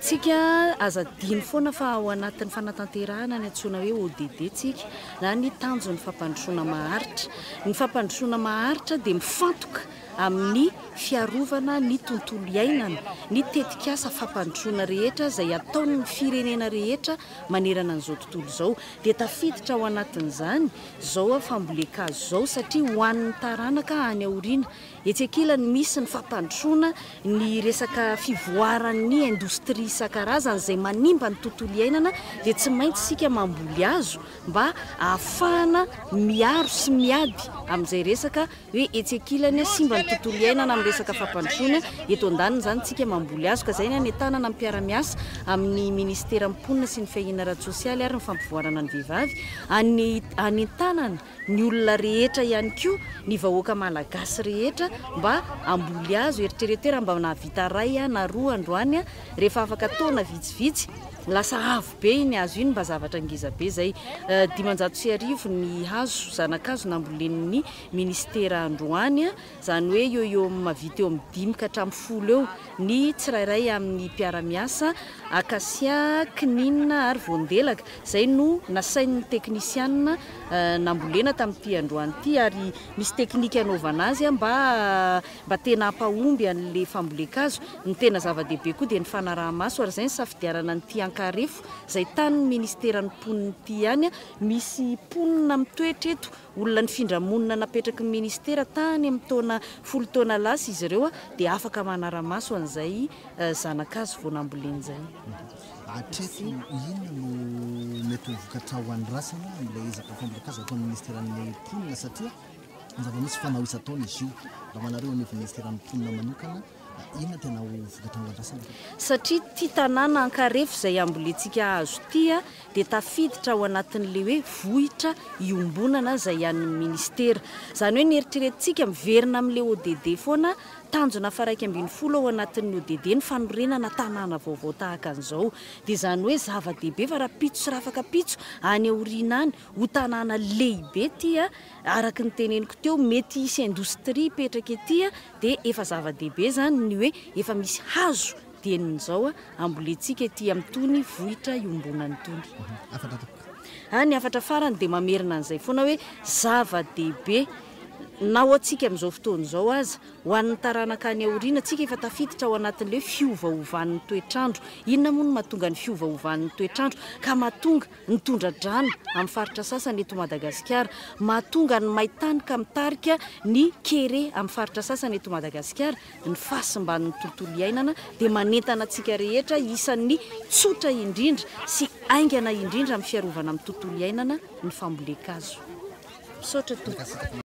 Tsika azadiny foana fa ao anatin'ny fanatanterahana ny antsoina hoe ODD tsika na ny tanjon'ny fampandrosoana maharitra. Ny fampandrosoana maharitra dia mifantoka amin'ny fiarovana ny tontolo iainana, ny tetikasa fampandrosoana rehetra izay ataon'ny firenena rehetra manerana an'izao tontolo izao. Dia tafiditra ao anatin'izany izao famboleka-hazo izao satria ho an'ny taranaka any aoriana. Etsy ankilany misy ny fampandrosoana ny resaka fivoaran'ny indostria isan-karazany izay manimba ny tontolo iainana, dia tsy maintsy sika mamboly hazo mba ahafahana miaro sy miady amin'izay resaka hoe etsy ankilany simba ny tontolo iainana amin'ny resaka fampandrosoana. Eto andaniny izany tsika mamboly hazo, ka izay ny anentanana ny mpiara-miasa amin'ny ministera mponina sy ny fiainana ara-tsosialy ary ny fampivoarana ny vehivavy anentanana ny olona rehetra ihany koa, ny vahoaka malagasy rehetra mba amboly hazo eritreretera mba nahavita ray na roa androany rehefa afaka taona vitsivitsy. Lasa avo be iny hazo iny mba zavatra ngeza be zay. 500 ny hazo zanakazo nambolen'ny ministera androany, zany hoe eo mavita eo amin'ny 5 ka hatramin'ny 10 eo ny tsirairay amin'ny mpiara-miasa akasia, kininina ary voandelaka. Zay no nasain'ny teknisianina nambolena tamin'ity androany ity, ary misy teknika anaovana azy mba tena ampahomby an'le famboleka-hazo. Ny tena zava-dehibe koa dia ny fanaraha-maso, ary zay ny safidiarana ny Tiankarefo izay tany ministeran'ny mponina ity ihany. Misy mponina mitoetra eto, olona ny findramonina napetraky ny ministera tany amin'ny taona 10 taona lasa izy ireo, dia afaka manara-maso an'izay zanakazo vao nambolen'izay. Hatreto inona no mety ho vokatra ho an'ny rasana amin'ilay ezaka famboleka-hazo ataon'ny ministeran'ny mponina, satria zava-misy fanao isa-taona izy io raha manareo ny ministeran'ny mponina manokana, inona tena ho vokatra ho an'ny rasana? Satria ty tanàna Ankarefo izay ambolentsika hazo ity dia tafiditra ao anatin'le hoe vohitra iombonana izay an'ny ministera. Zany hoe nieritreretintsika miverina amin'le ODD foana, tanjona faraiky 12 ao anatin'ny ODD ny fanorenana tanàna vaovao tahaka an'izao. Dia zany hoe zava-dehibe fa raha pitso sy raha afaka pitso any aoriana any ho tanàna lehibe ity, araka ny teneniko teo mety hisy indostria petraka ety, dia efa zava-dehibe zany ny hoe efa misy hazo dien'izao ambolentsika ety amin'itony vohitra iombonana itony. Ny afatra farany dia mamerina an'izay foana hoe zava-dehibe na ho antsika amin'izao fotoana izao aza, ho an'ny taranaka any aoriana, tsika efa tafiditra ao anatin'le fiovaovan'ny toetrandro. Inona moa no mahatonga ny fiovaovan'ny toetrandro ka mahatonga ny tondra-drano amin'ny faritra sasany eto Madagasikara, mahatonga ny maintany ka mitarika ny kere amin'ny faritra sasany eto Madagasikara, ny fahasimban'ny tontolo iainana, dia manentana antsika rehetra isan'ny tsotra indrindra sy aingana indrindra amin'ny fiarovana amin'ny tontolo iainana ny famboleka-hazo. Misaotra tompoko.